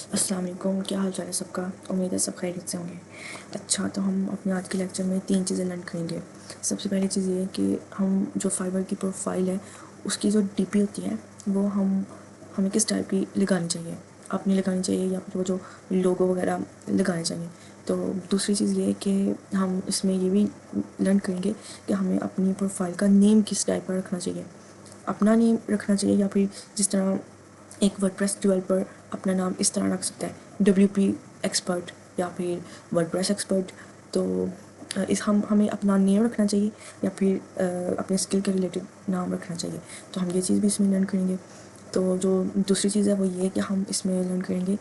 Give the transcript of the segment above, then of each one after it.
अस्सलाम वालेकुम, क्या हाल चाल है सबका। उम्मीद है सब खैरियत से होंगे। अच्छा, तो हम अपने आज के लेक्चर में 3 चीज़ें लर्न करेंगे। सबसे पहली चीज़ ये है कि हम जो फाइवर की प्रोफाइल है उसकी जो डीपी होती है वो हमें किस टाइप की लगानी चाहिए, अपनी लगानी चाहिए या फिर वो जो लोगो वगैरह लगाने चाहिए। तो दूसरी चीज़ ये है कि हम इसमें ये भी लर्न करेंगे कि हमें अपनी प्रोफाइल का नेम किस टाइप का रखना चाहिए। अपना नेम रखना चाहिए या फिर जिस तरह एक वर्डप्रेस डेवलपर अपना नाम इस तरह रख सकता है, WP एक्सपर्ट या फिर वर्डप्रेस एक्सपर्ट। तो इस हमें अपना नेम रखना चाहिए या फिर अपने स्किल के रिलेटेड नाम रखना चाहिए। तो हम ये चीज़ भी इसमें लर्न करेंगे। तो जो दूसरी चीज़ है वो ये है कि हम इसमें लर्न करेंगे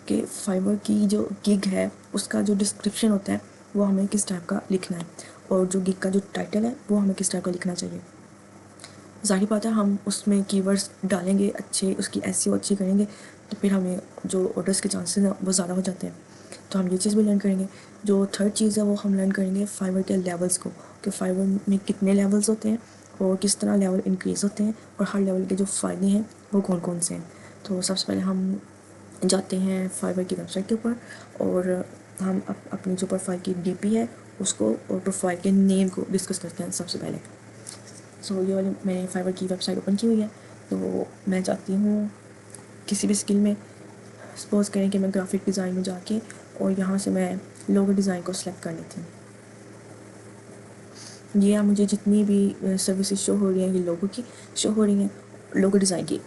कि फाइवर की जो गिग है उसका जो डिस्क्रिप्शन होता है वो हमें किस टाइप का लिखना है, और जो गिग का जो टाइटल है वो हमें किस टाइप का लिखना चाहिए। ज़ाहिर बात है हम उसमें कीवर्ड्स डालेंगे अच्छे, उसकी एसईओ अच्छी करेंगे तो फिर हमें जो ऑर्डर्स के चांसेस हैं वो ज़्यादा हो जाते हैं। तो हम ये चीज़ भी लर्न करेंगे। जो थर्ड चीज़ है वो हम लर्न करेंगे फाइवर के लेवल्स को, कि फाइवर में कितने लेवल्स होते हैं और किस तरह लेवल इंक्रीज़ होते हैं और हर लेवल के जो फ़ायदे हैं वो कौन कौन से हैं। तो सबसे पहले हम जाते हैं फाइवर की वेबसाइट के ऊपर और हम अपनी जो प्रोफाइल की डीपी है उसको और प्रोफाइल के नेम को डिस्कस करते हैं सबसे पहले। सो ये वाली मैंने फाइवर की वेबसाइट ओपन की हुई है। तो मैं चाहती हूँ किसी भी स्किल में, सपोज़ करें कि मैं ग्राफिक डिज़ाइन में जाके और यहाँ से मैं लोगो डिज़ाइन को सिलेक्ट कर लेती हूँ। ये यहाँ मुझे जितनी भी सर्विसेज शो हो रही हैं ये लोगों की शो हो रही हैं, लोगो डिज़ाइन की।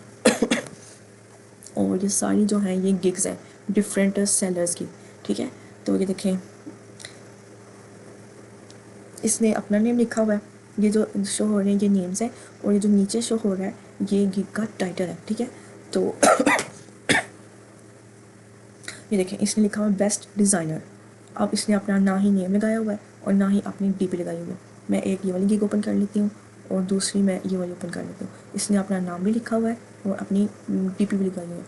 और ये सारी जो हैं ये गिग्स हैं डिफरेंट सेलर्स की, ठीक है। तो ये देखें, इसने अपना नेम लिखा हुआ है, ये जो शो हो रहे हैं ये नेम्स हैं, और ये जो नीचे शो हो रहा है ये गिग का टाइटल है, ठीक है। तो ये देखें, इसने लिखा हुआ है बेस्ट डिज़ाइनर। अब इसने अपना ना ही नेम लगाया हुआ है और ना ही अपनी डीपी लगाई हुई है। मैं एक ये वाली गिग ओपन कर लेती हूँ और दूसरी मैं ये वाली ओपन कर लेती हूँ। इसने अपना नाम भी लिखा हुआ है और अपनी डीपी भी लगाई हुई है।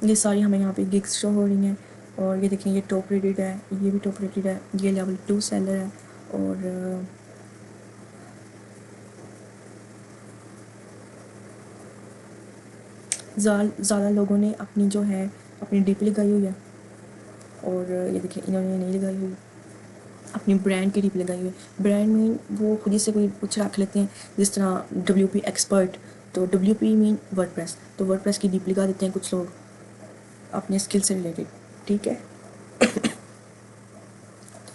ये सारी हमें यहाँ पे गिग्स शो हो रही हैं। और ये देखें, ये टॉप रेटेड है, ये भी टॉप रेटेड है, ये लेवल 2 सेलर है। और ज़्यादा लोगों ने अपनी जो है अपनी डीपी लगाई हुई है। और ये देखिए, इन्होंने नहीं लगाई हुई, अपनी ब्रांड की डीपी लगाई हुई है। ब्रांड में वो खुद ही से कोई कुछ रख लेते हैं, जिस तरह WP एक्सपर्ट। तो WP मीन वर्डप्रेस, तो वर्डप्रेस की डीपी लगा देते हैं कुछ लोग अपने स्किल से रिलेटेड, ठीक है। तो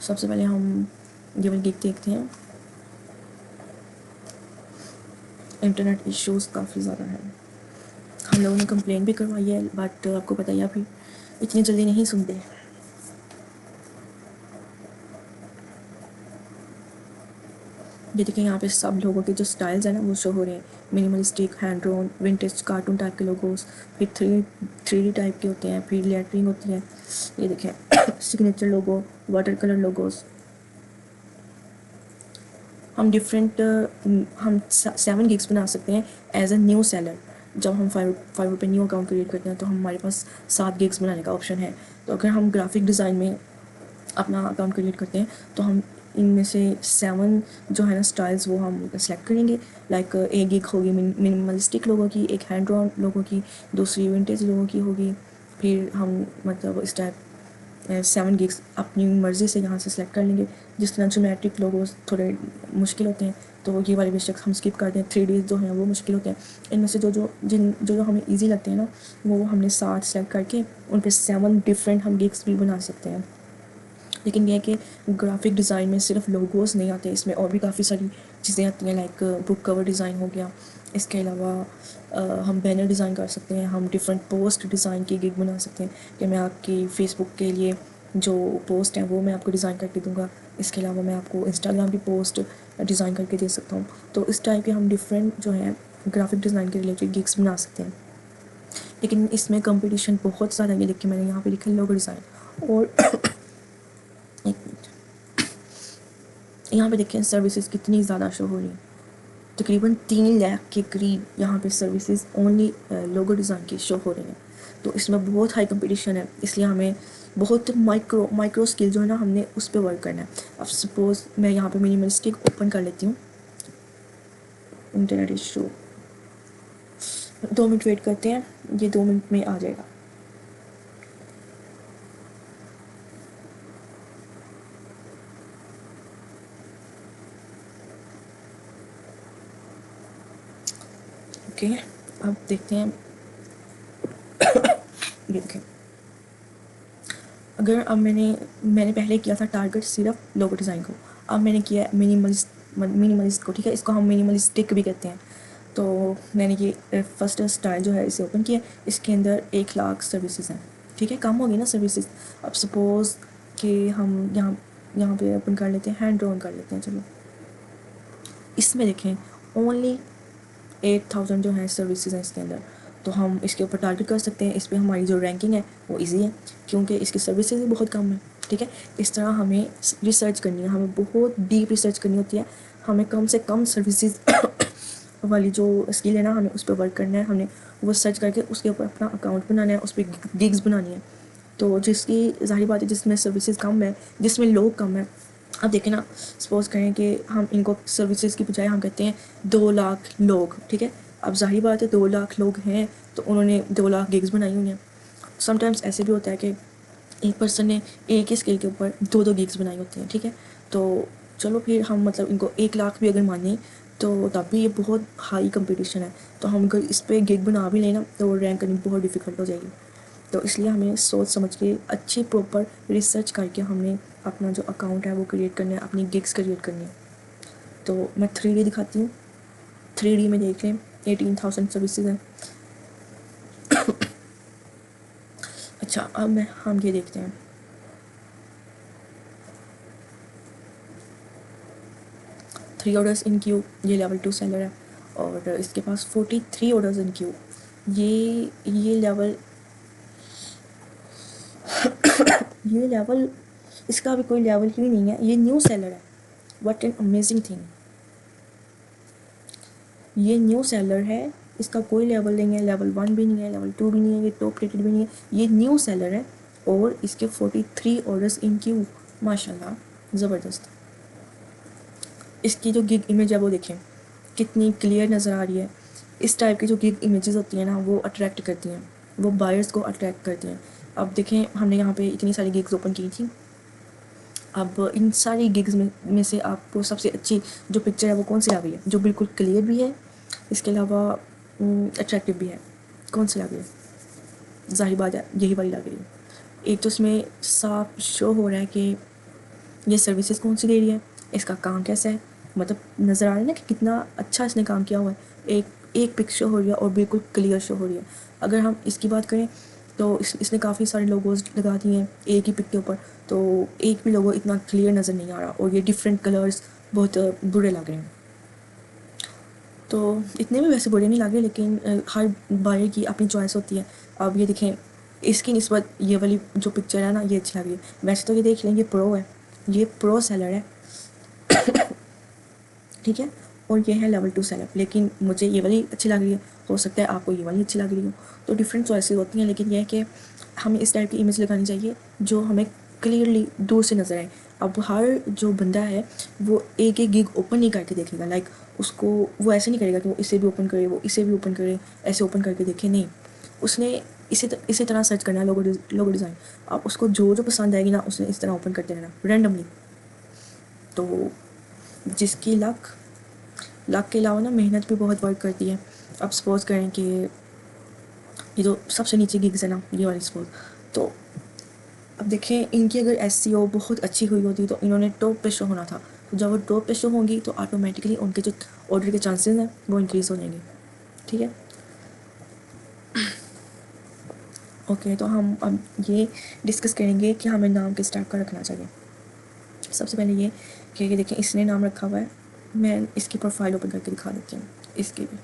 सबसे पहले हम ये वाली गिग देखते हैं। इंटरनेट इश्यूज़ काफ़ी ज़्यादा है, हम लोगों ने कंप्लेन भी करवाई है, बट आपको पता ही अभी इतनी जल्दी नहीं सुनते। ये देखिए, यहाँ पे सब लोगों के जो स्टाइल्स हैं ना वो शो हो रहे हैं। Minimalistic, hand drawn, vintage, cartoon type के लोगोस, फिर 3D टाइप के होते हैं, फिर लेटरिंग होती है। ये देखें सिग्नेचर लोगो, वाटर कलर लोगोस। हम डिफरेंट हम 7 गिग्स बना सकते हैं एज अ न्यू सेलर। जब हम फाइवर पे न्यू अकाउंट क्रिएट करते हैं तो हमारे पास 7 गिग्स बनाने का ऑप्शन है। तो अगर हम ग्राफिक डिज़ाइन में अपना अकाउंट क्रिएट करते हैं तो हम इनमें से 7 जो है ना स्टाइल्स वो हम सेलेक्ट करेंगे। लाइक एक गिग होगी मिनिमलिस्टिक लोगों की, एक हैंड ड्रॉन लोगों की, दूसरी विंटेज लोगों की होगी। फिर हम मतलब इस टाइप 7 गिग्स अपनी मर्ज़ी से यहाँ से सेलेक्ट कर लेंगे। जिस तरह ज्योमेट्रिक लोगोस थोड़े मुश्किल होते हैं तो ये वाले बेशक हम स्किप कर दें। 3D जो हैं वो मुश्किल होते हैं। इनमें से जो हमें ईजी लगते हैं ना वो हमने 7 सेलेक्ट करके उन पर 7 डिफरेंट हम गिग्स भी बना सकते हैं। लेकिन यह है कि ग्राफिक डिज़ाइन में सिर्फ लोगोस नहीं आते, इसमें और भी काफ़ी सारी चीज़ें आती हैं। लाइक बुक कवर डिज़ाइन हो गया। इसके अलावा हम बैनर डिज़ाइन कर सकते हैं, हम डिफरेंट पोस्ट डिज़ाइन की गिग बना सकते हैं कि मैं आपकी फ़ेसबुक के लिए जो पोस्ट हैं वो मैं आपको डिज़ाइन करके दूँगा। इसके अलावा मैं आपको इंस्टाग्राम की पोस्ट डिज़ाइन करके दे सकता हूँ। तो इस टाइप के हम डिफरेंट जो है ग्राफिक डिज़ाइन के रिलेटेड गिग्स बना सकते हैं। लेकिन इसमें कंपटीशन बहुत ज़्यादा है। लिख के मैंने यहाँ पे लिखा लोगो डिज़ाइन। और एक मिनट, यहाँ पे देखें सर्विसेज कितनी ज़्यादा शो हो रही हैं। तकरीबन 3 लाख के करीब यहाँ पे सर्विसेज ओनली लोगो डिज़ाइन की शो हो रही हैं। तो इसमें बहुत हाई कंपटीशन है, इसलिए हमें बहुत माइक्रो स्किल जो है ना हमने उस पर वर्क करना है। अब सपोज़ मैं यहाँ पे मिनिमलिस्टिक ओपन कर लेती हूँ। इंटरनेट इशू, 2 मिनट वेट करते हैं, ये 2 मिनट में आ जाएगा। ओके, अब देखते हैं। ये देखें, अगर अब मैंने पहले किया था टारगेट सिर्फ लोगो डिज़ाइन को, अब मैंने किया है मिनिमलिस्ट को। ठीक है, इसको हम मिनिमलिस्टिक भी कहते हैं। तो मैंने ये फर्स्ट स्टाइल जो है इसे ओपन किया। इसके अंदर 1 लाख सर्विसेज हैं। ठीक है, कम होगी ना सर्विसेज। अब सपोज़ कि हम यहाँ पे ओपन कर लेते हैं, हैंड ड्रॉन कर लेते हैं। चलो, इसमें देखें ओनली 8000 जो है सर्विसेज हैं इसके अंदर। तो हम इसके ऊपर टारगेट कर सकते हैं। इस पर हमारी जो रैंकिंग है वो इजी है, क्योंकि इसकी सर्विसेज भी बहुत कम है। ठीक है, इस तरह हमें रिसर्च करनी है, हमें बहुत डीप रिसर्च करनी होती है। हमें कम से कम सर्विसेज वाली जो स्किल है ना, हमें उस पर वर्क करना है। हमने वो सर्च करके उसके ऊपर अपना अकाउंट बनाना है, उस पर गिग्स बनानी है। तो जिसकी ज़ाहिर बात है, जिसमें सर्विसेज कम है, जिसमें लोग कम है। अब देखें ना, सपोज़ करें कि हम इनको सर्विसेज की बजाय हम कहते हैं 2 लाख लोग। ठीक है, अब ज़ाहिर बात है 2 लाख लोग हैं तो उन्होंने 2 लाख गिग्स बनाई हुई हैं। समटाइम्स ऐसे भी होता है कि एक पर्सन ने एक ही स्किल के ऊपर 2 गिग्स बनाई होती हैं। ठीक है, तो चलो फिर हम मतलब इनको 1 लाख भी अगर माने तो तब भी ये बहुत हाई कंपटीशन है। तो हम अगर इस पर गिग बना भी लेना तो रैंक करनी बहुत डिफ़िकल्ट हो जाएगी। तो इसलिए हमें सोच समझ के अच्छी प्रॉपर रिसर्च करके हमने अपना जो अकाउंट है वो क्रिएट करना है, अपनी गिग्स क्रिएट करनी है। तो मैं 3D दिखाती हूँ। 3D में देख लें 18,000 सर्विसेज हैं। अच्छा, अब हम ये देखते हैं। 3 ऑर्डर्स इन क्यू, ये लेवल 2 सेलर है। और इसके पास 43 ऑर्डर्स इन क्यू। ये लेवल ये लेवल इसका भी कोई लेवल ही नहीं है, ये न्यू सेलर है। व्हाट एन अमेजिंग थिंग, ये न्यू सेलर है, इसका कोई लेवल नहीं है, लेवल 1 भी नहीं है, लेवल 2 भी नहीं है, ये टॉप रेटेड भी नहीं है, ये न्यू सेलर है। और इसके 43 ऑर्डर्स इन क्यू, माशाल्लाह ज़बरदस्त। इसकी जो गिग इमेज है वो देखें कितनी क्लियर नज़र आ रही है। इस टाइप की जो गिग इमेजेस होती हैं ना, वो अट्रैक्ट करती हैं, वो बायर्स को अट्रैक्ट करती हैं। अब देखें, हमने यहाँ पे इतनी सारी गिग्स ओपन की थी। अब इन सारी गिग्स में से आपको सबसे अच्छी जो पिक्चर है वो कौन सी लग रही है, जो बिल्कुल क्लियर भी है, इसके अलावा अट्रैक्टिव भी है? कौन सी लग रही है? ज़ाहिर बात है यही वाली लग रही है। एक तो इसमें साफ शो हो रहा है कि ये सर्विसेज कौन सी दे रही है, इसका काम कैसा है, मतलब नज़र आ रहा है ना कि कितना अच्छा इसने काम किया हुआ है। एक पिक शो हो रही है और बिल्कुल क्लियर शो हो रही है। अगर हम इसकी बात करें तो इसने काफ़ी सारे लोगोज लगा दिए हैं एक ही पिक के ऊपर, तो एक भी लोगो इतना क्लियर नज़र नहीं आ रहा और ये डिफरेंट कलर्स बहुत बुरे लग रहे हैं। तो इतने भी वैसे बुरे नहीं लगे, लेकिन हर बायर की अपनी चॉइस होती है। अब ये देखें, इसकी निस्बत ये वाली जो पिक्चर है ना, ये अच्छी लग रही है। वैसे तो ये देख लें, ये प्रो है, ये प्रो सेलर है। ठीक है, और ये है लेवल 2 सेलर, लेकिन मुझे ये वाली अच्छी लग रही है, हो सकता है आपको ये वाली अच्छी लग रही हो। तो डिफरेंट चॉइसेस होती हैं, लेकिन यह है कि हमें इस टाइप की इमेज लगानी चाहिए जो हमें क्लियरली दूर से नज़र आए। अब हर जो बंदा है वो एक एक गिग ओपन नहीं करके देखेगा, लाइक उसको वो ऐसे नहीं करेगा कि वो इसे भी ओपन करे, वो इसे भी ओपन करे, ऐसे ओपन करके देखे, नहीं। उसने इसी तरह सर्च करना है लोगो डिज़ाइन। अब उसको जो जो पसंद आएगी ना, उसने इस तरह ओपन करते रहना रैंडमली। तो जिसकी लक के अलावा ना मेहनत भी बहुत वर्क करती है। अब सपोज़ करें कि ये जो सबसे नीचे गिग्स है ना, ये वाली सपोज, तो अब देखें इनकी अगर SEO बहुत अच्छी हुई होती तो इन्होंने टॉप पे शो होना था। तो जब वो टॉप पे शो होंगी तो ऑटोमेटिकली उनके जो ऑर्डर के चांसेस हैं वो इंक्रीज़ हो जाएंगे। ठीक है, ओके। तो हम अब ये डिस्कस करेंगे कि हमें नाम किस टाइप का रखना चाहिए। सबसे पहले ये देखें, इसने नाम रखा हुआ है। मैं इसकी प्रोफाइल ओपन करके दिखा देती हूँ इसकी भी।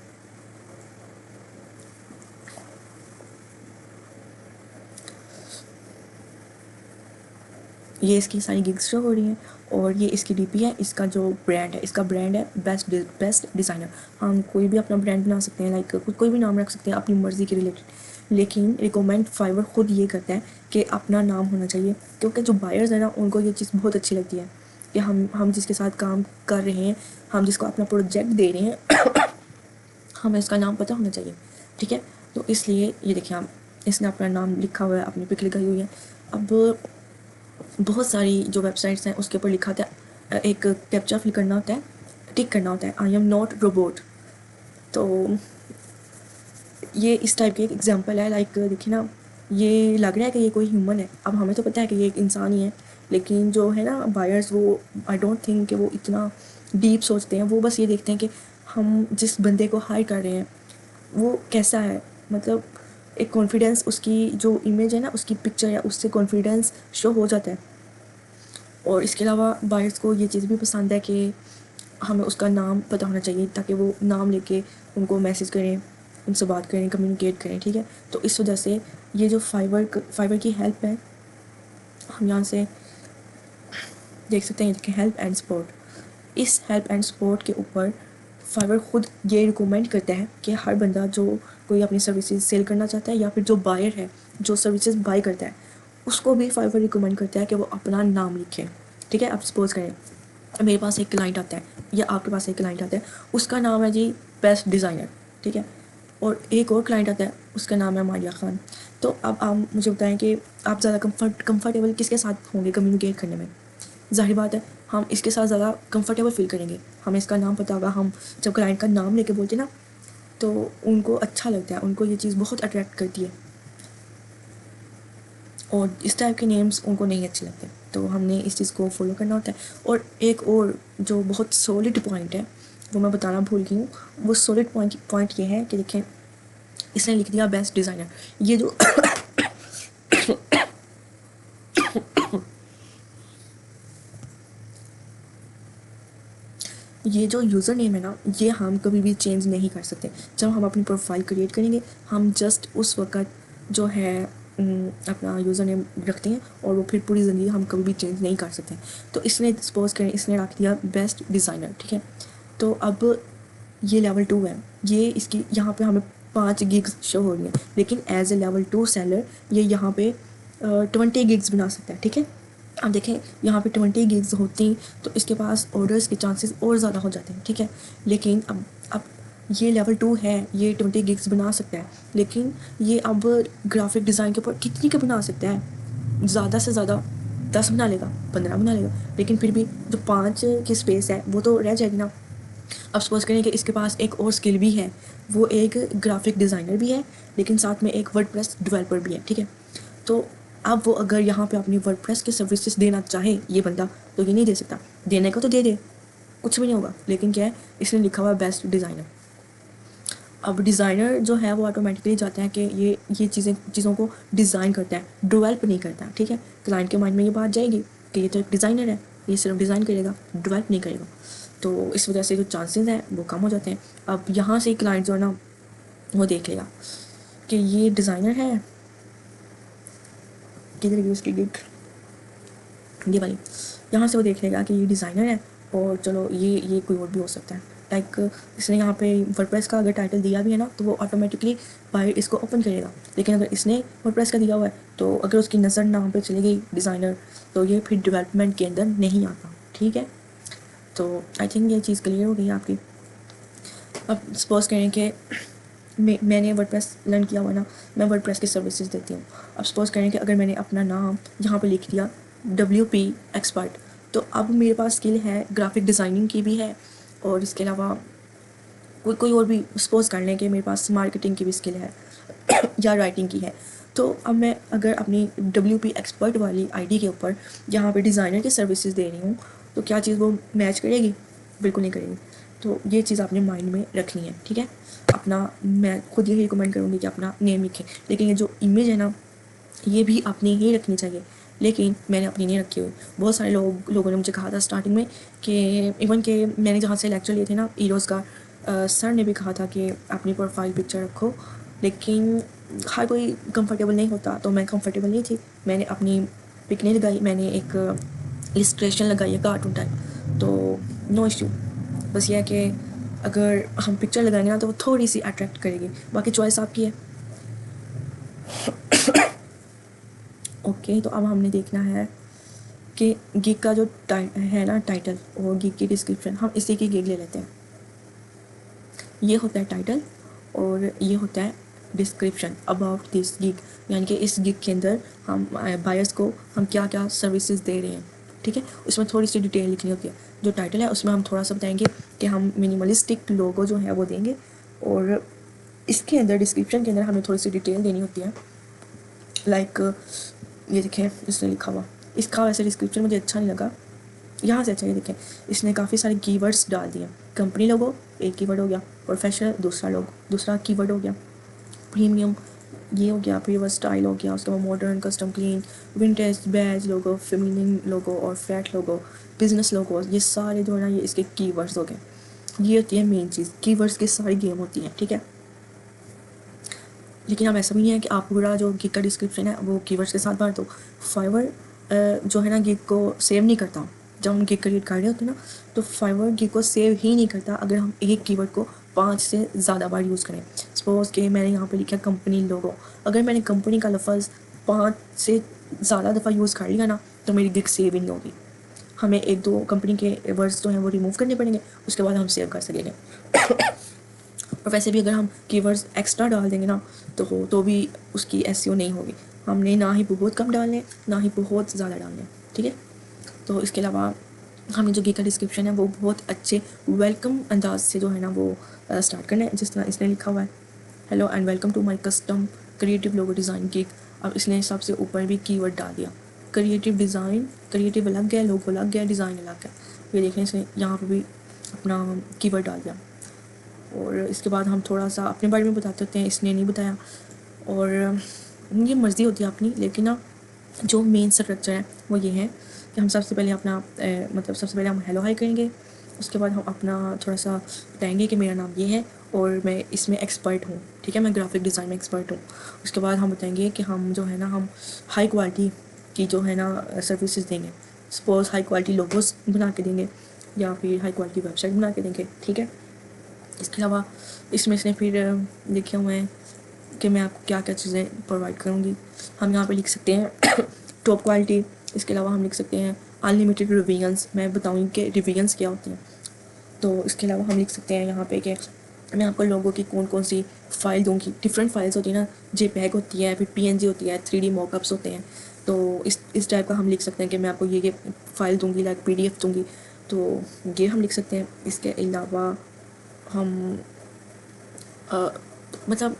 ये इसकी सारी गिग्स शो हो रही हैं और ये इसकी DP है। इसका जो ब्रांड है, इसका ब्रांड है बेस्ट डिज़ाइनर। हम कोई भी अपना ब्रांड बना सकते हैं, लाइक कोई भी नाम रख सकते हैं अपनी मर्ज़ी के रिलेटेड, लेकिन रिकमेंड फाइवर ख़ुद ये करता है कि अपना नाम होना चाहिए, क्योंकि जो बायर्स हैं ना उनको ये चीज़ बहुत अच्छी लगती है कि हम जिसके साथ काम कर रहे हैं, हम जिसको अपना प्रोजेक्ट दे रहे हैं, हमें इसका नाम पता होना चाहिए। ठीक है। तो इसलिए ये देखिए आप, इसने अपना नाम लिखा हुआ है, अपनी पिक लगाई हुई है। अब बहुत सारी जो वेबसाइट्स हैं उसके ऊपर लिखा होता है, एक कैप्चा फिल करना होता है, टिक करना होता है, आई एम नॉट रोबोट। तो ये इस टाइप के एक एग्जांपल है। लाइक देखिए ना, ये लग रहा है कि ये कोई ह्यूमन है, अब हमें तो पता है कि ये एक इंसान ही है, लेकिन जो है ना बायर्स, वो आई डोंट थिंक कि वो इतना डीप सोचते हैं। वो बस ये देखते हैं कि हम जिस बंदे को हायर कर रहे हैं वो कैसा है, मतलब एक कॉन्फिडेंस, उसकी जो इमेज है ना, उसकी पिक्चर है, उससे कॉन्फिडेंस शो हो जाता है। और इसके अलावा बायर्स को ये चीज़ भी पसंद है कि हमें उसका नाम पता होना चाहिए, ताकि वो नाम लेके उनको मैसेज करें, उनसे बात करें, कम्युनिकेट करें, ठीक है। तो इस वजह से ये जो फाइवर की हेल्प है, हम यहाँ से देख सकते हैं कि हेल्प एंड सपोर्ट। इस हेल्प एंड सपोर्ट के ऊपर फाइवर खुद ये रिकमेंड करता है कि हर बंदा जो कोई अपनी सर्विसेज सेल करना चाहता है, या फिर जो बायर है जो सर्विसेज बाय करता है, उसको भी फाइवर रिकमेंड करता है कि वो अपना नाम लिखे, ठीक है। अब सपोज करें मेरे पास एक क्लाइंट आता है, या आपके पास एक क्लाइंट आता है, उसका नाम है जी बेस्ट डिज़ाइनर, ठीक है। और एक और क्लाइंट आता है, उसका नाम है मारिया खान। तो अब आप मुझे बताएं कि आप ज़्यादा कंफर्टेबल किसके साथ होंगे कम्युनिकेट करने में। ज़ाहिर बात है हम इसके साथ ज़्यादा कंफर्टेबल फील करेंगे, हमें इसका नाम पता होगा। हम जब क्लाइंट का नाम लेके बोलते हैं ना, तो उनको अच्छा लगता है, उनको ये चीज़ बहुत अट्रैक्ट करती है, और इस टाइप के नेम्स उनको नहीं अच्छे लगते। तो हमने इस चीज़ को फॉलो करना होता है। और एक और जो बहुत सॉलिड पॉइंट है, वो मैं बताना भूल गई हूँ। वो सॉलिड पॉइंट ये है कि देखें, इसने लिख दिया बेस्ट डिज़ाइनर। ये जो ये जो यूज़र नेम है ना, ये हम कभी भी चेंज नहीं कर सकते। जब हम अपनी प्रोफाइल क्रिएट करेंगे, हम जस्ट उस वक़्त जो है अपना यूज़र नेम रखते हैं, और वो फिर पूरी ज़िंदगी हम कभी भी चेंज नहीं कर सकते। तो इसने सपोज करें, इसने रख दिया बेस्ट डिज़ाइनर, ठीक है। तो अब ये लेवल 2 है, ये इसकी यहाँ पे हमें 5 गिग्स शो हो रही हैं, लेकिन एज ए लेवल 2 सेलर ये यहाँ पे 20 गिग्स बना सकता है, ठीक है। अब देखें यहाँ पे 20 गिग्स होती तो इसके पास ऑर्डर्स के चांसेस और ज़्यादा हो जाते हैं, ठीक है। लेकिन अब ये लेवल 2 है, ये 20 गिग्स बना सकता है, लेकिन ये अब ग्राफिक डिज़ाइन के ऊपर कितनी का बना सकता है, ज़्यादा से ज़्यादा 10 बना लेगा, 15 बना लेगा, लेकिन फिर भी जो 5 की स्पेस है वो तो रह जाएगी ना। अब सपोज करें कि इसके पास एक और स्किल भी है, वो एक ग्राफिक डिज़ाइनर भी है, लेकिन साथ में एक वर्डप्रेस डेवलपर भी है, ठीक है। तो अब वो अगर यहाँ पे अपनी वर्डप्रेस की सर्विसेज देना चाहे ये बंदा, तो ये नहीं दे सकता। देने को तो दे दे, कुछ भी नहीं होगा, लेकिन क्या है, इसने लिखा हुआ है बेस्ट डिज़ाइनर। अब डिज़ाइनर जो है वो ऑटोमेटिकली जाता है कि ये चीज़ों को डिज़ाइन करता है, डेवलप नहीं करता, ठीक है। क्लाइंट के माइंड में ये बात जाएगी कि ये तो एक डिज़ाइनर है, ये सिर्फ डिज़ाइन करेगा, डेवलप नहीं करेगा। तो इस वजह से जो चांसेस हैं वो कम हो जाते हैं। अब यहाँ से क्लाइंट जो है ना, वो देख लेगा कि ये डिज़ाइनर है, किधर गई उसकी गिग, ये वाली, यहाँ से वो देख लेगा कि ये डिज़ाइनर है, और चलो ये कोई और भी हो सकता है। लाइक इसने यहाँ पे वर्डप्रेस का अगर टाइटल दिया भी है ना, तो वो ऑटोमेटिकली बाहर इसको ओपन करेगा। लेकिन अगर इसने वर्डप्रेस का दिया हुआ है, तो अगर उसकी नज़र नाम पे चली गई डिज़ाइनर, तो ये फिर डेवलपमेंट के अंदर नहीं आता, ठीक है। तो आई थिंक ये चीज़ क्लियर हो गई आपकी। अब सपोज करें कि मैंने वर्डप्रेस लर्न किया हुआ ना, मैं वर्डप्रेस की सर्विसेज देती हूँ। अब सपोज करें कि अगर मैंने अपना नाम यहाँ पे लिख दिया WP एक्सपर्ट, तो अब मेरे पास स्किल है, ग्राफिक डिज़ाइनिंग की भी है, और इसके अलावा कोई और भी सपोज कर लें कि मेरे पास मार्केटिंग की भी स्किल है या राइटिंग की है। तो अब मैं अगर अपनी WP एक्सपर्ट वाली ID के ऊपर यहाँ पे डिज़ाइनर की सर्विसेज दे रही हूँ, तो क्या चीज़ वो मैच करेगी? बिल्कुल नहीं करेगी। तो ये चीज़ आपने माइंड में रखनी है, ठीक है। अपना, मैं खुद यही रिकमेंड करूँगी कि अपना नेम लिखें, लेकिन ये जो इमेज है ना, ये भी अपनी ही रखनी चाहिए, लेकिन मैंने अपनी नहीं रखी हुई। बहुत सारे लोगों ने मुझे कहा था स्टार्टिंग में कि इवन के मैंने जहाँ से लेक्चर लिए थे ना ईरोज़ का, सर ने भी कहा था कि अपनी प्रोफाइल पिक्चर रखो, लेकिन हर कोई कंफर्टेबल नहीं होता, तो मैं कंफर्टेबल नहीं थी, मैंने अपनी पिक नहीं लगाई, मैंने एक इलस्ट्रेशन लगाई है कार्टून टाइप। तो नो इशू, बस यह है कि अगर हम पिक्चर लगाएंगे ना, तो वो थोड़ी सी अट्रैक्ट करेगी, बाकी चॉइस आपकी है। ओके, तो अब हमने देखना है कि गिग का जो है ना टाइटल, और गिग की डिस्क्रिप्शन, हम इसी की गिग ले लेते हैं। ये होता है टाइटल, और ये होता है डिस्क्रिप्शन अबाउट दिस गिग, यानी कि इस गिग के अंदर हम बायर्स को हम क्या क्या सर्विसेज दे रहे हैं, ठीक है। उसमें थोड़ी सी डिटेल लिखनी होती है। जो टाइटल है उसमें हम थोड़ा सा बताएंगे कि हम मिनिमलिस्टिक लोगो जो है वो देंगे, और इसके अंदर डिस्क्रिप्शन के अंदर हमें थोड़ी सी डिटेल देनी होती है। लाइक ये देखें इसने लिखा हुआ, इसका वैसे डिस्क्रिप्शन मुझे अच्छा नहीं लगा, यहाँ से अच्छा, ये देखें इसने काफ़ी सारे कीवर्ड्स डाल दिए। कंपनी लोगो एक कीवर्ड हो गया, प्रोफेशनल दूसरा कीवर्ड हो गया, प्रीमियम ये हो गया, प्रीवियस स्टाइल हो गया, उसके बाद modern, custom, clean, vintage, badge logo, feminine logo और फैट लोगो, बिजनेस लोगो, ये सारे जो है ना ये इसके कीवर्ड्स हो गए। ये होती है मेन चीज़, कीवर्ड्स की सारी गेम होती है, ठीक है। लेकिन अब ऐसा भी नहीं है कि आप पूरा जो गिग का डिस्क्रिप्शन है वो कीवर्ड्स के साथ भर दो। फाइवर जो है ना गिग को सेव नहीं करता। जब हम गिग क्रिएट कर रहे होते हैं ना, तो फाइवर गिग को सेव ही नहीं करता अगर हम एक कीवर्ड को 5 से ज़्यादा बार यूज़ करें। सपोज़ कि मैंने यहाँ पे लिखा कंपनी लोगो, अगर मैंने कंपनी का लफ्ज़ 5 से ज़्यादा दफ़ा यूज़ कर लिया ना, तो मेरी गिग सेव ही नहीं होगी। हमें 1-2 कंपनी के वर्ड्स जो हैं वो रिमूव करने पड़ेंगे, उसके बाद हम सेव कर सकेंगे। और वैसे भी अगर हम कीवर्ड्स एक्स्ट्रा डाल देंगे ना, तो भी उसकी एसईओ नहीं होगी। हमने ना ही बहुत कम डालने, ना ही बहुत ज़्यादा डालने, ठीक है। तो इसके अलावा हमें जो गिग का डिस्क्रिप्शन है वो बहुत अच्छे वेलकम अंदाज से जो है ना वो स्टार्ट करना है। जिस तरह इसने लिखा हुआ है, hello and welcome to my custom creative logo design gig. अब इसने सबसे ऊपर भी कीवर्ड डाल दिया, क्रिएटिव डिज़ाइन, क्रिएटिव अलग है, लोगो अलग है, डिज़ाइन अलग है। ये देखें इसने यहाँ पर भी अपना कीवर्ड डाल दिया। और इसके बाद हम थोड़ा सा अपने बारे में बताते होते हैं, इसने नहीं बताया। और ये मर्ज़ी होती है अपनी, लेकिन ना जो मेन स्ट्रक्चर है वो ये है कि हम सबसे पहले अपना मतलब सबसे पहले हम हेलो हाई करेंगे। उसके बाद हम अपना थोड़ा सा बताएंगे कि मेरा नाम ये है और मैं इसमें एक्सपर्ट हूँ, ठीक है, मैं ग्राफिक डिज़ाइन में एक्सपर्ट हूँ। उसके बाद हम बताएंगे कि हम जो है ना हम हाई क्वालिटी की जो है ना सर्विसेज देंगे। सपोज़ हाई क्वालिटी लोगोस बना के देंगे या फिर हाई क्वालिटी वेबसाइट बना के देंगे, ठीक है। इसके अलावा इसमें इसने फिर लिखे हुए हैं कि मैं आपको क्या क्या चीज़ें प्रोवाइड करूँगी। हम यहाँ पे लिख सकते हैं टॉप क्वालिटी। इसके अलावा हम लिख सकते हैं अनलिमिटेड रिवीजन्स, मैं बताऊँगी कि रिवीजन्स क्या होती हैं। तो इसके अलावा हम लिख सकते हैं यहाँ पे कि मैं आपको लोगों की कौन कौन सी फ़ाइल दूँगी। डिफरेंट फाइल्स होती हैं ना, JPEG होती है, फिर PNG होती है, 3D मॉकअप्स होते हैं। तो इस टाइप का हम लिख सकते हैं कि मैं आपको ये फ़ाइल दूँगी, लाइक PDF दूँगी। तो ये हम लिख सकते हैं। इसके अलावा हम मतलब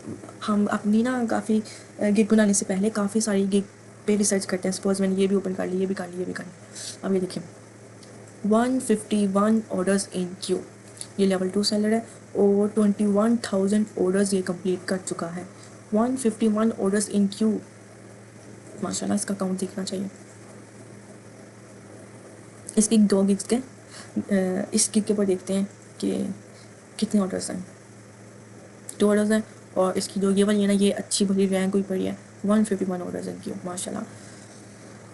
हम अपनी ना काफ़ी गिग बनाने से पहले काफ़ी सारी गिग पे रिसर्च करते हैं। सपोज़ मैंने ये भी ओपन कर ली, ये भी कर ली, ये भी कर ली। अब ये देखिए 151 ऑर्डर्स इन क्यू, ये लेवल 2 सेलर है और 21,000 ऑर्डर्स ये कंप्लीट कर चुका है। 151 ऑर्डर्स इन क्यू, माशाल्लाह इसका काउंट देखना चाहिए। इस गिग 2 गिग्स के इस गिग के ऊपर देखते हैं कि कितने ऑर्डर्स हैं। 2 ऑर्डर्स हैं और इसकी जो ये वाली है ना, ये अच्छी भली रैंक हुई पड़ी है। 151 ऑर्डर्स हैं क्यों, माशाल्लाह।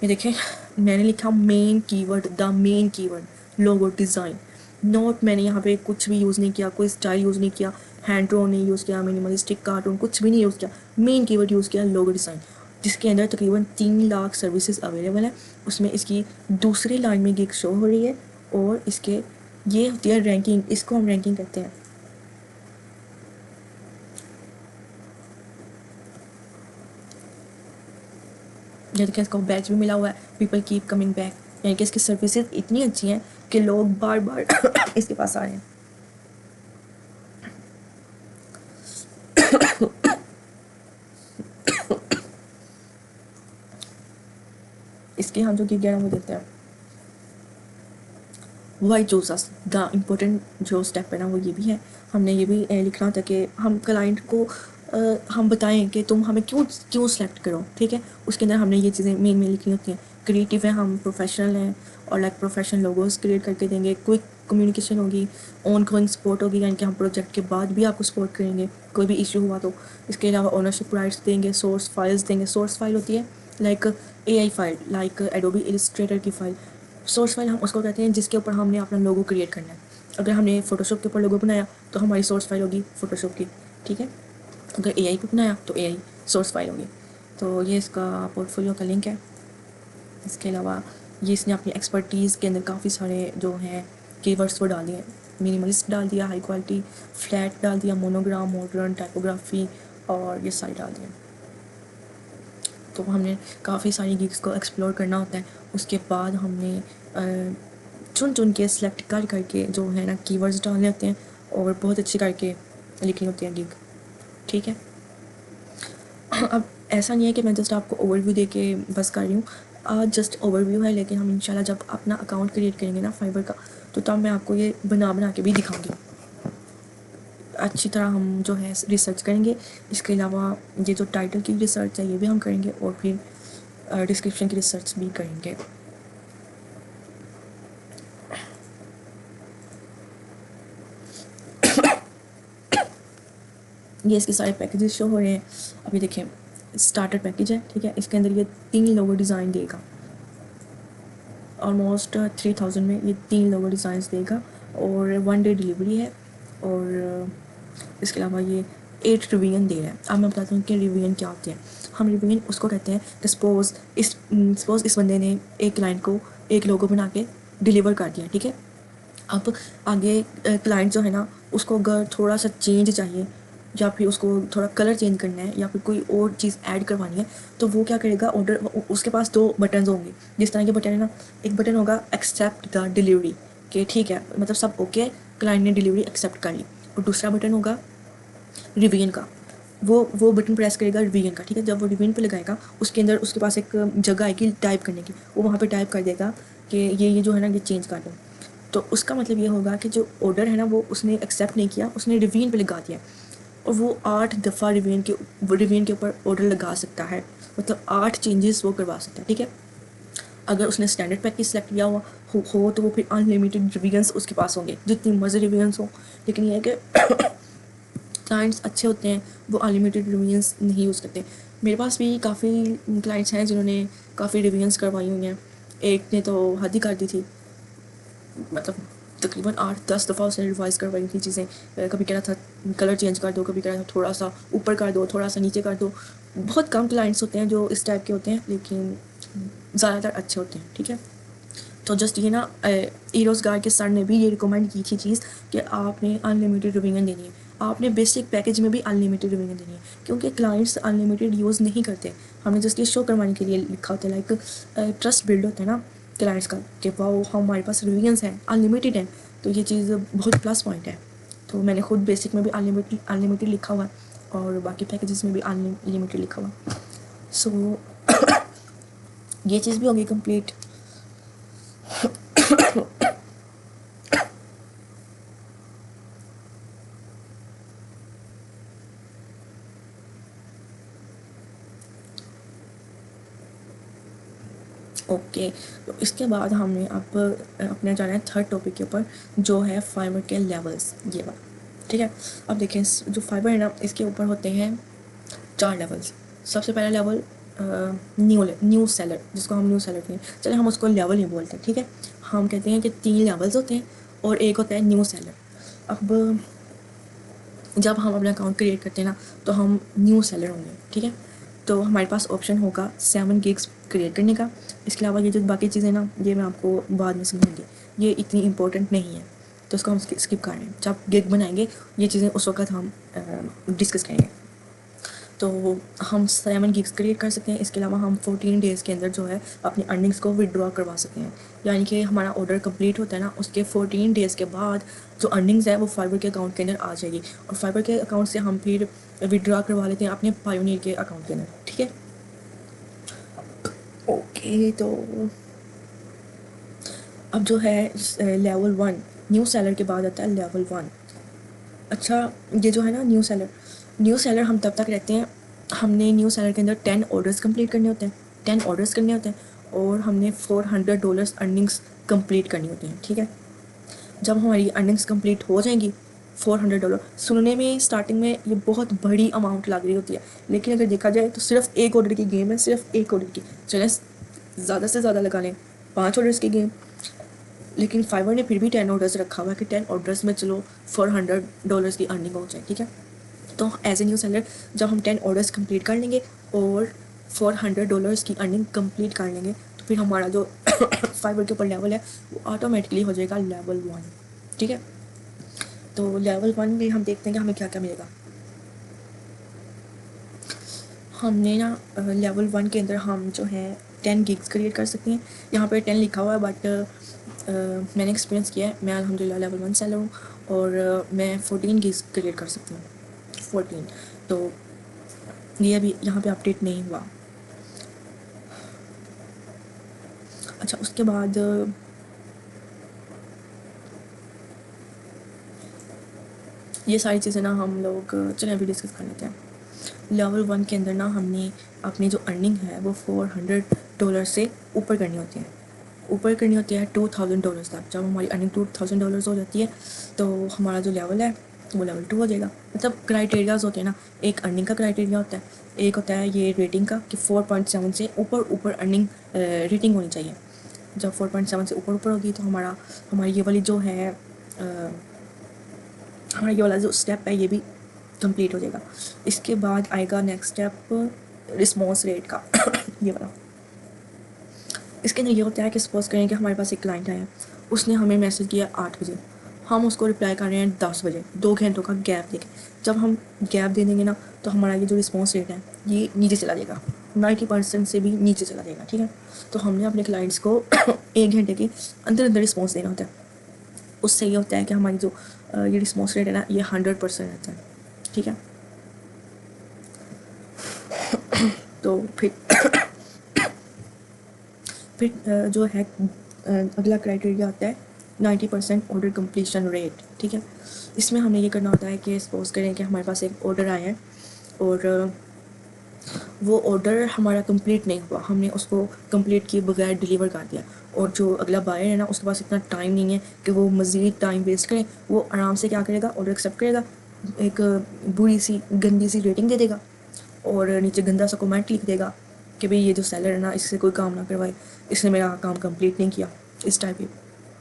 ये देखें मैंने लिखा main keyword, the main keyword logo design. Note मैंने यहाँ पे कुछ भी यूज़ नहीं किया, कोई स्टाइल यूज़ नहीं किया, हैंड ड्रॉ नहीं यूज़ किया, मिनिमलिस्टिक कार्टून कुछ भी नहीं यूज़ किया। मेन कीवर्ड यूज़ किया लोगो डिज़ाइन, जिसके अंदर तकरीबन 3 लाख सर्विसेज अवेलेबल हैं। उसमें इसकी दूसरी लाइन में गिग शो हो रही है और इसके ये होती है रैंकिंग, इसको हम रैंकिंग कहते हैं। जैसे कि इसको बैच भी मिला हुआ है, पीपल कीप कमिंग बैक, यानी कि इसकी सर्विसेज इतनी अच्छी हैं कि लोग बार बार इसके पास आ रहे हैं। इसके हम जो गिग है वो देते हैं। Why choose us, the important जो स्टेप है ना वो ये भी है, हमने ये भी लिखना होता है कि हम क्लाइंट को हम बताएं कि तुम हमें क्यों सेलेक्ट करो, ठीक है। उसके अंदर हमने ये चीज़ें मेन लिखनी होती हैं। क्रिएटिव है, हम प्रोफेशनल हैं और लाइक प्रोफेशनल लोगोस क्रिएट करके देंगे। क्विक कम्युनिकेशन होगी, ऑन गोइंग सपोर्ट होगी, यानी कि हम प्रोजेक्ट के बाद भी आपको सपोर्ट करेंगे कोई भी इशू हुआ तो। इसके अलावा ओनरशिप राइट्स देंगे, सोर्स फाइल्स देंगे। सोर्स फाइल होती है like AI file, like Adobe Illustrator की फ़ाइल। सोर्स फाइल हम उसको कहते हैं जिसके ऊपर हमने अपना लोगो क्रिएट करना है। अगर हमने फ़ोटोशॉप के ऊपर लोगो बनाया तो हमारी सोर्स फाइल होगी फ़ोटोशॉप की, ठीक है। अगर AI पे बनाया तो AI सोर्स फाइल होगी। तो ये इसका पोर्टफोलियो का लिंक है। इसके अलावा ये इसने अपनी एक्सपर्टीज़ के अंदर काफ़ी सारे जो हैं कीवर्ड्स वो डाल दिए। मिनिमलिस्ट डाल दिया, हाई क्वालिटी, फ्लैट डाल दिया, मोनोग्राम, मॉडर्न, टाइपोग्राफी और ये सारी डाल दिए। तो हमने काफ़ी सारी गिग्स को एक्सप्लोर करना होता है। उसके बाद हमने चुन चुन के सिलेक्ट कर करके जो है ना कीवर्ड्स डालने होते हैं और बहुत अच्छी करके लिखनी होती है गिग, ठीक है। अब ऐसा नहीं है कि मैं जस्ट आपको ओवरव्यू दे के बस कर रही हूँ, आज जस्ट ओवरव्यू है, लेकिन हम इंशाल्लाह जब अपना अकाउंट क्रिएट करेंगे ना फाइबर का, तो तब मैं आपको ये बना के भी दिखाऊंगी। अच्छी तरह हम जो है रिसर्च करेंगे। इसके अलावा ये जो टाइटल की रिसर्च है ये भी हम करेंगे और फिर डिस्क्रिप्शन की रिसर्च भी करेंगे। ये इसके सारे पैकेजेस शो हो रहे हैं। अभी देखें, स्टार्टर पैकेज है, ठीक है। इसके अंदर ये 3 लोगो डिज़ाइन देगा, ऑलमोस्ट 3000 में ये 3 लोगो डिज़ाइंस देगा और 1 डे डिलीवरी है। और इसके अलावा ये 8 रिवीजन दे रहा है। अब मैं बताता हूँ कि रिवीजन क्या होते हैं। हम रिवीजन उसको कहते हैं कि सपोज़ इस बंदे ने एक क्लाइंट को एक लोगो बना के डिलीवर कर दिया, ठीक है। अब आगे क्लाइंट जो है ना उसको अगर थोड़ा सा चेंज चाहिए या फिर उसको थोड़ा कलर चेंज करना है या फिर कोई और चीज़ ऐड करवानी है, तो वो क्या करेगा, ऑर्डर उसके पास 2 बटन्स होंगे। जिस तरह के बटन है ना, एक बटन होगा एक्सेप्ट द डिलीवरी, कि ठीक है मतलब सब ओके, क्लाइंट ने डिलीवरी एक्सेप्ट कर ली। और दूसरा बटन होगा रिवीजन का, वो बटन प्रेस करेगा रिवीजन का, ठीक है। जब वो रिवीजन पे लगाएगा उसके अंदर उसके पास एक जगह आएगी टाइप करने की, वो वहाँ पे टाइप कर देगा कि ये जो है ना ये चेंज कर दो। तो उसका मतलब ये होगा कि जो ऑर्डर है ना वो उसने एक्सेप्ट नहीं किया, उसने रिवीजन पे लगा दिया और वो 8 दफ़ा रिवीजन के ऊपर ऑर्डर लगा सकता है, मतलब 8 चेंजेस वो करवा सकता है, ठीक है। अगर उसने स्टैंडर्ड पैकेज सेलेक्ट किया हुआ हो तो वो फिर अनलिमिटेड रिवीजन्स उसके पास होंगे, जितनी मर्जी रिवीजन्स हो। लेकिन ये है कि क्लाइंट्स अच्छे होते हैं, वो अनलिमिटेड रिवीजन्स नहीं यूज़ करते। मेरे पास भी काफ़ी क्लाइंट्स हैं जिन्होंने काफ़ी रिवीजन्स करवाई हुई हैं। एक ने तो हद ही कर दी थी, मतलब तकरीबन 8-10 दफ़ा उसने रिवाइज़ करवाई थी चीज़ें। कभी कह रहा था कलर चेंज कर दो, कभी कह रहा था थोड़ा सा ऊपर कर दो, थोड़ा सा नीचे कर दो। बहुत कम क्लाइंट्स होते हैं जो इस टाइप के होते हैं, लेकिन ज़्यादातर अच्छे होते हैं, ठीक है। तो जस्ट ये ना ईरोज़ गार्ड के सर ने भी ये रिकमेंड की थी चीज़ कि आपने अनलिमिटेड रिवीजन देनी है, आपने बेसिक पैकेज में भी अनलिमिटेड रिवीजन देनी है, क्योंकि क्लाइंट्स अनलिमिटेड यूज़ नहीं करते। हमने जस्ट ये शो करवाने के लिए लिखा होता है, लाइक ट्रस्ट बिल्ड होता है ना क्लाइंट्स का कि वाओ हमारे पास रिवीजन्स हैं, अनलिमिटेड हैं, तो ये चीज़ बहुत प्लस पॉइंट है। तो मैंने खुद बेसिक में भी अनलिमिटेड लिखा हुआ है और बाकी पैकेजेस में भी अनलिमिटेड लिखा हुआ। सो ये चीज़ भी होगी कंप्लीट। ओके, तो इसके बाद हमने अब अपने जाना है थर्ड टॉपिक के ऊपर, जो है फाइबर के लेवल्स, ये वाला, ठीक है। अब देखें जो फाइबर है ना इसके ऊपर होते हैं 4 लेवल्स। सबसे पहला लेवल न्यू सेलर, जिसको हम न्यू सेलर कहते हैं, चले हम उसको लेवल नहीं बोलते, ठीक है। हम कहते हैं कि 3 लेवल्स होते हैं और एक होता है न्यू सेलर। अब जब हम अपना अकाउंट क्रिएट करते हैं ना तो हम न्यू सेलर होंगे, ठीक है। तो हमारे पास ऑप्शन होगा 7 गिग्स क्रिएट करने का। इसके अलावा ये जो बाकी चीज़ें ना ये मैं आपको बाद में समझाऊंगी, ये इतनी इंपॉर्टेंट नहीं है, तो इसको हम स्किप कर रहे हैं। जब गिग बनाएंगे ये चीज़ें उस वक्त हम डिस्कस करेंगे। तो हम 7 गिग्स क्रिएट कर सकते हैं। इसके अलावा हम 14 डेज़ के अंदर जो है अपनी अर्निंग्स को विड्रॉ करवा सकते हैं, यानी कि हमारा ऑर्डर कंप्लीट होता है ना उसके 14 डेज़ के बाद जो अर्निंग्स है वो फाइबर के अकाउंट के अंदर आ जाएगी और फाइबर के अकाउंट से हम फिर विड्रॉ करवा लेते हैं अपने पायोनियर के अकाउंट के अंदर, ठीक है। ओके, तो अब जो है लेवल 1 न्यू सेलर के बाद आता है लेवल 1। अच्छा, ये जो है ना न्यू सेलर हम तब तक रहते हैं, हमने न्यू सेलर के अंदर 10 ऑर्डर्स कंप्लीट करने होते हैं, 10 ऑर्डर्स करने होते हैं और हमने $400 अर्निंग्स कंप्लीट करनी होती हैं, ठीक है। जब हमारी अर्निंग्स कंप्लीट हो जाएंगी, $400 सुनने में स्टार्टिंग में ये बहुत बड़ी अमाउंट लग रही होती है, लेकिन अगर देखा जाए तो सिर्फ एक ऑर्डर की गेम है, सिर्फ एक ऑर्डर की। चलें ज़्यादा से ज़्यादा लगा लें 5 ऑर्डर्स की गेम, लेकिन फाइवर ने फिर भी 10 ऑर्डर्स रखा हुआ है कि 10 ऑर्डर्स में चलो $400 की अर्निंग हो जाए, ठीक है। तो एज ए न्यू सेलर जब हम 10 ऑर्डर्स कंप्लीट कर लेंगे और $400 की अर्निंग कंप्लीट कर लेंगे तो फिर हमारा जो फाइबर के ऊपर लेवल है वो ऑटोमेटिकली हो जाएगा लेवल 1, ठीक है। तो लेवल 1 में हम देखते हैं कि हमें क्या क्या मिलेगा। हमने ना लेवल 1 के अंदर हम जो है 10 गिग्स क्रिएट कर सकते हैं। यहाँ पे 10 लिखा हुआ है, बट मैंने एक्सपीरियंस किया है, मैं अल्हम्दुलिल्लाह लेवल 1 सेलर हूँ और मैं 14 गिग्स क्रिएट कर सकती हूँ, 14। तो ये अभी यहाँ पे अपडेट नहीं हुआ। अच्छा, उसके बाद ये सारी चीज़ें ना हम लोग चलें अभी डिस्कस कर लेते हैं। लेवल 1 के अंदर ना हमने अपनी जो अर्निंग है वो $400 से ऊपर करनी होती है, ऊपर करनी होती है $2000 तक। जब हमारी अर्निंग $2000 हो जाती है तो हमारा जो लेवल है वो लेवल 2 हो जाएगा। मतलब क्राइटेरियाज होते हैं ना, एक अर्निंग का क्राइटेरिया होता है, एक होता है ये रेटिंग का कि 4.7 से ऊपर अर्निंग रेटिंग होनी चाहिए। जब 4.7 से ऊपर होगी तो हमारी ये वाली जो है हमारा ये वाला जो स्टेप है ये भी कंप्लीट हो जाएगा। इसके बाद आएगा नेक्स्ट स्टेप रिस्पॉन्स रेट का ये वाला। इसके अंदर ये होता है कि सपोज करें कि हमारे पास एक क्लाइंट आया, उसने हमें मैसेज किया 8 बजे, हम उसको रिप्लाई कर रहे हैं 10 बजे, 2 घंटों का गैप देके। जब हम गैप दे देंगे ना तो हमारा ये जो रिस्पॉन्स रेट है ये नीचे चला जाएगा, 90% से भी नीचे चला जाएगा, ठीक है। तो हमने अपने क्लाइंट्स को 1 घंटे के अंदर अंदर रिस्पॉन्स देना होता है। उससे ये होता है कि हमारी जो ये रिस्पॉन्स रेट है ना ये 100% रहता है, ठीक है। तो फिर जो है अगला क्राइटेरिया आता है 90% ऑर्डर कंप्लीशन रेट, ठीक है। इसमें हमें ये करना होता है कि सपोज करें कि हमारे पास एक ऑर्डर आया है और वो ऑर्डर हमारा कंप्लीट नहीं हुआ, हमने उसको कंप्लीट किए बगैर डिलीवर कर दिया, और जो अगला बायर है ना उसके पास इतना टाइम नहीं है कि वो मज़ीद टाइम वेस्ट करे। वो आराम से क्या करेगा, ऑर्डर एक्सेप्ट करेगा, एक बुरी सी गंदी सी रेटिंग दे देगा और नीचे गंदा सा कमेंट लिख देगा कि भाई ये जो सेलर है ना इससे कोई काम ना करवाए, इसने मेरा काम कंप्लीट नहीं किया, इस टाइप की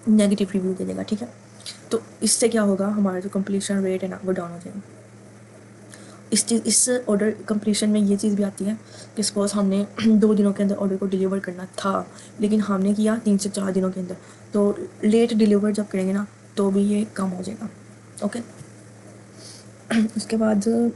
नेगेटिव रिव्यू दे देगा, ठीक है। तो इससे क्या होगा, हमारा जो कंप्लीशन रेट है ना वो डाउन हो जाएगा। इस ऑर्डर कंप्लीशन में ये चीज़ भी आती है कि सपोज हमने 2 दिनों के अंदर ऑर्डर को डिलीवर करना था लेकिन हमने किया 3 से 4 दिनों के अंदर, तो लेट डिलीवर जब करेंगे ना तो भी ये कम हो जाएगा, ओके। उसके बाद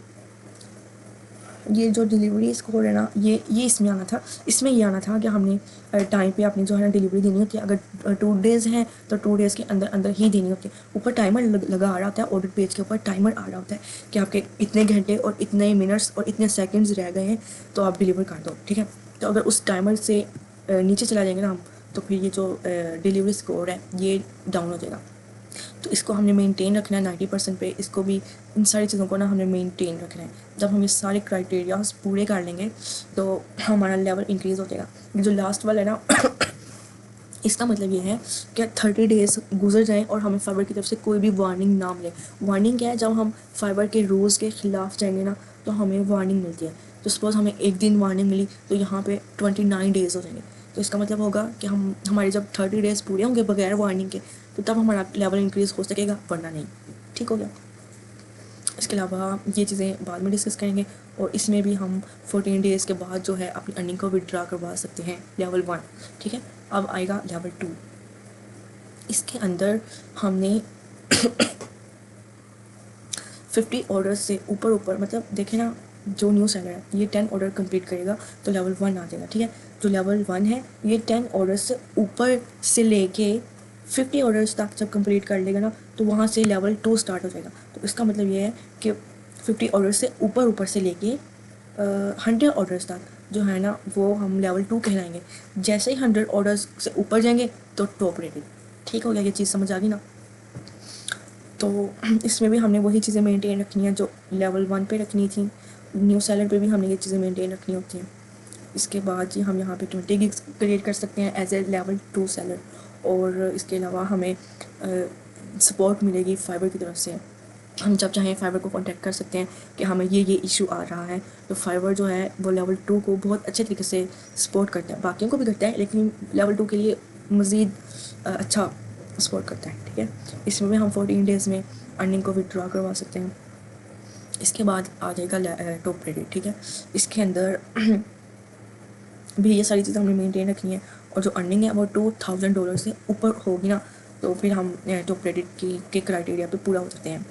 ये जो डिलीवरी स्कोर है ना ये इसमें आना था, इसमें ये आना था कि हमने टाइम पे अपनी जो है ना डिलीवरी देनी होती है। अगर 2 डेज़ हैं तो 2 डेज़ के अंदर अंदर ही देनी होती है। ऊपर टाइमर लगा आ रहा होता है, ऑर्डर पेज के ऊपर टाइमर आ रहा होता है कि आपके इतने घंटे और इतने मिनट्स और इतने सेकेंड्स रह गए हैं तो आप डिलीवर कर दो, ठीक है। तो अगर उस टाइमर से नीचे चला जाएंगे ना हम तो फिर ये जो डिलीवरी स्कोर है ये डाउन हो जाएगा। तो इसको हमने मेंटेन रखना है 90% पे। इसको भी, इन सारी चीज़ों को ना हमने मेंटेन रखना है। जब हम ये सारे क्राइटेरियाज पूरे कर लेंगे तो हमारा लेवल इंक्रीज़ हो जाएगा। ये जो लास्ट वाला है ना इसका मतलब ये है कि 30 डेज़ गुजर जाएँ और हमें फाइबर की तरफ से कोई भी वार्निंग ना मिले। वार्निंग क्या है, जब हम फाइबर के रूल्स के ख़िलाफ़ जाएंगे ना तो हमें वार्निंग मिलती है। तो सपोज़ हमें एक दिन वार्निंग मिली तो यहाँ पे 29 डेज़ हो जाएंगे। तो इसका मतलब होगा कि हमारे जब 30 डेज़ पूरे होंगे बगैर वार्निंग के तो तब हमारा लेवल इंक्रीज़ हो सकेगा, वरना नहीं, ठीक हो गया। इसके अलावा ये चीज़ें बाद में डिस्कस करेंगे। और इसमें भी हम 14 डेज़ के बाद जो है अपनी अर्निंग को विड्रा करवा सकते हैं, लेवल 1, ठीक है। अब आएगा लेवल 2। इसके अंदर हमने 50 ऑर्डर्स से ऊपर मतलब देखें ना, जो न्यू सेलर है ये 10 ऑर्डर कंप्लीट करेगा तो लेवल 1 आ जाएगा, ठीक है। जो लेवल 1 है ये 10 ऑर्डर्स से ऊपर से लेके 50 ऑर्डर्स तक जब कंप्लीट कर लेगा ना तो वहाँ से लेवल 2 स्टार्ट हो जाएगा। तो इसका मतलब ये है कि 50 ऑर्डर्स से ऊपर से लेके 100 ऑर्डर्स तक जो है ना वो हम लेवल 2 कहलाएंगे। जैसे ही 100 ऑर्डर्स से ऊपर जाएंगे तो टॉप रेटिंग, ठीक हो गया। ये चीज़ समझ आ गई ना। तो इसमें भी हमने वही चीज़ें मेंटेन रखनी है जो लेवल 1 पे रखनी थी। न्यू सेलर पे भी हमने ये चीज़ें मेंटेन रखनी होती हैं। इसके बाद जी हम यहाँ पे 20 गिग्स क्रिएट कर सकते हैं एज ए लेवल 2 सेलर। और इसके अलावा हमें सपोर्ट मिलेगी फाइबर की तरफ से। हम जब चाहें फाइबर को कांटेक्ट कर सकते हैं कि हमें ये इशू आ रहा है। तो फाइबर जो है वो लेवल 2 को बहुत अच्छे तरीके से सपोर्ट करता है, बाकियों को भी करता है लेकिन लेवल 2 के लिए मज़ीद अच्छा सपोर्ट करता है, ठीक है। इसमें भी हम 14 डेज़ में अर्निंग को विड्रॉ करवा सकते हैं। इसके बाद आ जाएगा टॉप क्रेडिट, ठीक है। इसके अंदर भी ये सारी चीज़ें हमें मेंटेन रखनी है और जो अर्निंग है वो $2000 से ऊपर होगी ना तो फिर हम टॉप क्रेडिट के क्राइटेरिया पे पूरा हो सकते हैं।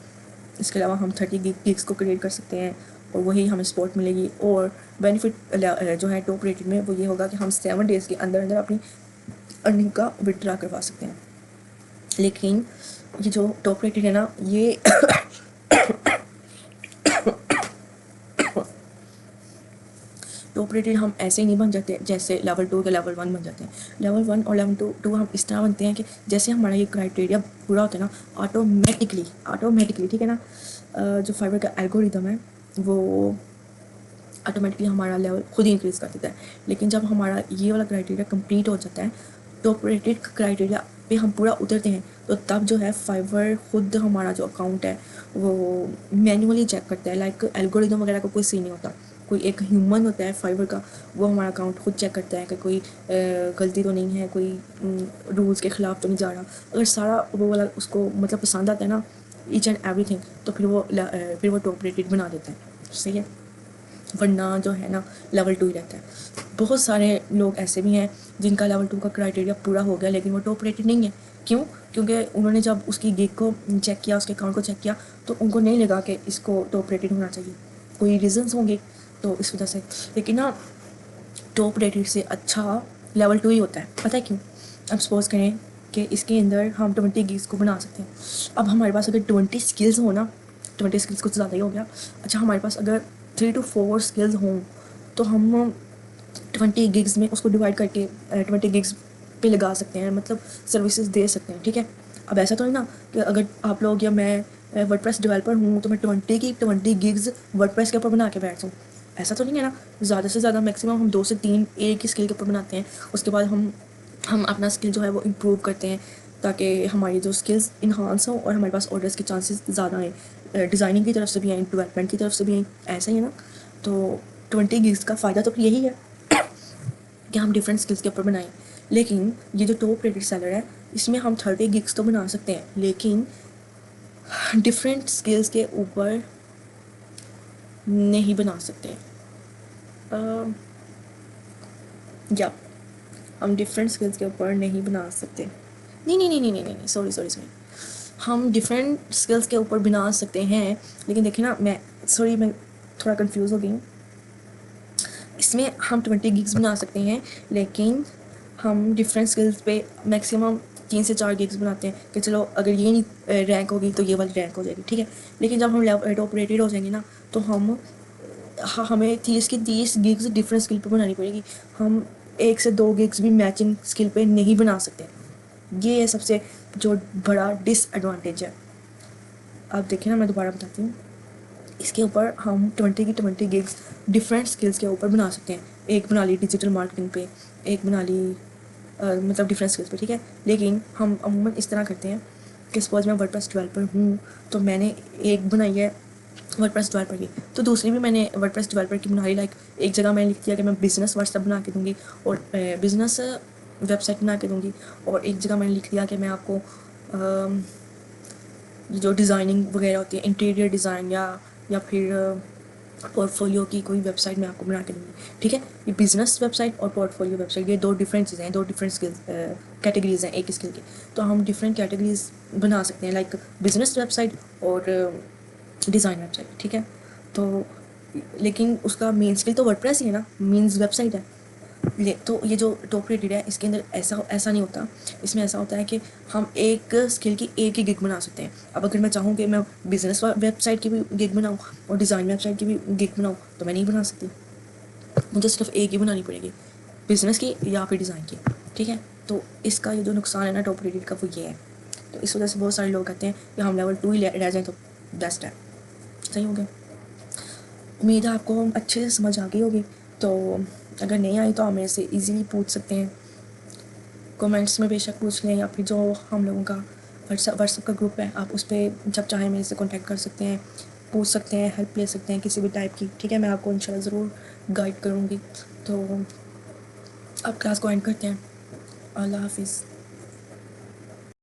इसके अलावा हम 30 गिग्स को क्रिएट कर सकते हैं और वही हमें सपोर्ट मिलेगी। और बेनिफिट जो है टॉप रेटेड में वो ये होगा कि हम 7 डेज़ के अंदर अंदर अपनी अर्निंग का विड्रा करवा सकते हैं। लेकिन ये जो टॉप रेटेड है ना, ये टॉप रेटेड हम ऐसे ही नहीं बन जाते जैसे लेवल 2 के लेवल 1 बन जाते हैं। लेवल 1 और लेवल 2 हम इस तरह बनते हैं कि जैसे हमारा ये क्राइटेरिया पूरा होता है ना, ऑटोमेटिकली ठीक है ना, जो फाइवर का एल्गोरिदम है वो ऑटोमेटिकली हमारा लेवल खुद ही इंक्रीज़ कर देता है। लेकिन जब हमारा ये वाला क्राइटेरिया कंप्लीट हो जाता है, टॉप रेटेड क्राइटेरिया पे हम पूरा उतरते हैं, तो तब जो है फाइवर खुद हमारा जो अकाउंट है वो मैन्युअली चेक करता है। लाइक एल्गोरिदम वगैरह का कोई सीन नहीं होता, कोई एक ह्यूमन होता है फाइवर का, वो हमारा अकाउंट खुद चेक करता है कि कोई गलती तो नहीं है, कोई रूल्स के ख़िलाफ़ तो नहीं जा रहा। अगर सारा वो वाला उसको मतलब पसंद आता है ना, ईच एंड एवरीथिंग, तो फिर वो टॉप रेटेड बना देता है। सही है। वरना जो है ना लेवल 2 ही रहता है। बहुत सारे लोग ऐसे भी हैं जिनका लेवल 2 का क्राइटेरिया पूरा हो गया लेकिन वो टॉप रेटेड नहीं है। क्यों? क्योंकि उन्होंने जब उसकी गिग को चेक किया, उसके अकाउंट को चेक किया, तो उनको नहीं लगा कि इसको टॉप रेटेड होना चाहिए। कोई रीज़न्स होंगे तो इस वजह से। लेकिन ना टॉप रेटेड से अच्छा लेवल 2 ही होता है। पता है क्यों? अब सपोज़ करें कि इसके अंदर हम 20 गिग्स को बना सकते हैं। अब हमारे पास अगर 20 स्किल्स हो ना, 20 स्किल्स कुछ ज़्यादा ही हो गया। अच्छा, हमारे पास अगर 3 to 4 स्किल्स हों तो हम 20 गिग्स में उसको डिवाइड करके 20 गिग्स पे लगा सकते हैं, मतलब सर्विसेज दे सकते हैं। ठीक है। अब ऐसा तो नहीं ना कि अगर आप लोग या मैं वर्डप्रेस डेवलपर हूँ तो मैं 20 गिग्स वर्डप्रेस के ऊपर बना के बैठ जाऊँ। ऐसा तो नहीं है ना। ज़्यादा से ज़्यादा मैक्सिमम हम 2 से 3 एक ही स्किल के ऊपर बनाते हैं। उसके बाद हम अपना स्किल जो है वो इम्प्रूव करते हैं ताकि हमारी जो स्किल्स इन्हांस हों और हमारे पास ऑर्डर्स के चांसेस ज़्यादा आएँ, डिज़ाइनिंग की तरफ से भी आएँ, डेवलपमेंट की तरफ से भी आएँ। ऐसा ही है ना। तो 20 गिग्स का फ़ायदा तो यही है कि हम डिफरेंट स्किल्स के ऊपर बनाएं। लेकिन ये जो टॉप रेटेड सेलर है इसमें हम 30 गिग्स तो बना सकते हैं लेकिन डिफरेंट स्किल्स के ऊपर नहीं बना सकते। या हम डिफरेंट स्किल्स के ऊपर नहीं बना सकते। नहीं, सॉरी, हम डिफरेंट स्किल्स के ऊपर बना सकते हैं। लेकिन देखिए ना, मैं थोड़ा कंफ्यूज हो गई हूँ। इसमें हम 20 गिग्स बना सकते हैं लेकिन हम डिफरेंट स्किल्स पे मैक्सिमम 3 से 4 गिग्स बनाते हैं कि चलो अगर ये नहीं रैंक होगी तो ये वाली रैंक हो जाएगी। ठीक है। लेकिन जब हम टॉप रेटेड हो जाएंगे ना तो हमें 30 गिग्स डिफरेंट स्किल पे बनानी पड़ेगी। हम 1 से 2 गिग्स भी मैचिंग स्किल पे नहीं बना सकते। ये है सबसे जो बड़ा डिसएडवांटेज है। अब देखिए ना, मैं दोबारा बताती हूँ। इसके ऊपर हम 20 गिग्स डिफरेंट स्किल्स के ऊपर बना सकते हैं। एक बना ली डिजिटल मार्केटिंग पे, एक बना ली मतलब डिफरेंट स्किल्स पे। ठीक है। लेकिन हम अमूमन इस तरह करते हैं कि सपोज मैं वर्डप्रेस डेवलपर हूँ तो मैंने एक बनाई है वर्डप्रेस डेवलपर की, तो दूसरी भी मैंने वर्डप्रेस डेवलपर की बना ली। लाइक एक जगह मैंने लिख दिया कि मैं बिज़नेस व्हाट्सएप बना के दूँगी और बिज़नेस वेबसाइट बना के दूँगी, और एक जगह मैंने लिख दिया कि मैं आपको जो डिज़ाइनिंग वगैरह होती है, इंटीरियर डिज़ाइन या फिर पोर्टफोलियो की कोई वेबसाइट मैं आपको बना के दूँगी। ठीक है। ये बिज़नेस वेबसाइट और पोर्टफोलियो वेबसाइट ये 2 डिफरेंट चीज़ें हैं, 2 डिफरेंट स्किल्स कैटेगरीज़ हैं एक स्किल की। तो हम डिफरेंट कैटेगरीज बना सकते हैं, लाइक बिज़नेस वेबसाइट और डिज़ाइन वेबसाइट। ठीक है। तो लेकिन उसका मेन स्किल तो वर्डप्रेस ही है ना, मीन्स वेबसाइट है। तो ये जो टॉप रेटेड है इसके अंदर ऐसा नहीं होता। इसमें ऐसा होता है कि हम एक स्किल की एक ही गिग बना सकते हैं। अब अगर मैं चाहूँ कि मैं बिज़नेस वेबसाइट की भी गिग बनाऊँ और डिज़ाइन वेबसाइट की भी गिग बनाऊँ तो मैं नहीं बना सकती। मुझे सिर्फ एक ही बनानी पड़ेगी, बिज़नेस की या फिर डिज़ाइन की। ठीक है। तो इसका ये जो नुकसान है ना टॉप रेटेड का वो ये है। तो इस वजह से बहुत सारे लोग कहते हैं कि हम लेवल 2 ही रह जाएँ तो बेस्ट है। सही हो गया। उम्मीद है आपको अच्छे से समझ आ गई होगी। तो अगर नहीं आई तो आप मेरे से इजीली पूछ सकते हैं, कमेंट्स में बेशक पूछ लें, या फिर जो हम लोगों का व्हाट्सएप का ग्रुप है आप उस पर जब चाहें मेरे से कांटेक्ट कर सकते हैं, पूछ सकते हैं, हेल्प ले सकते हैं किसी भी टाइप की। ठीक है। मैं आपको इंशाल्लाह ज़रूर गाइड करूँगी। तो अब क्लास को एंड करते हैं। अल्लाह हाफिज़।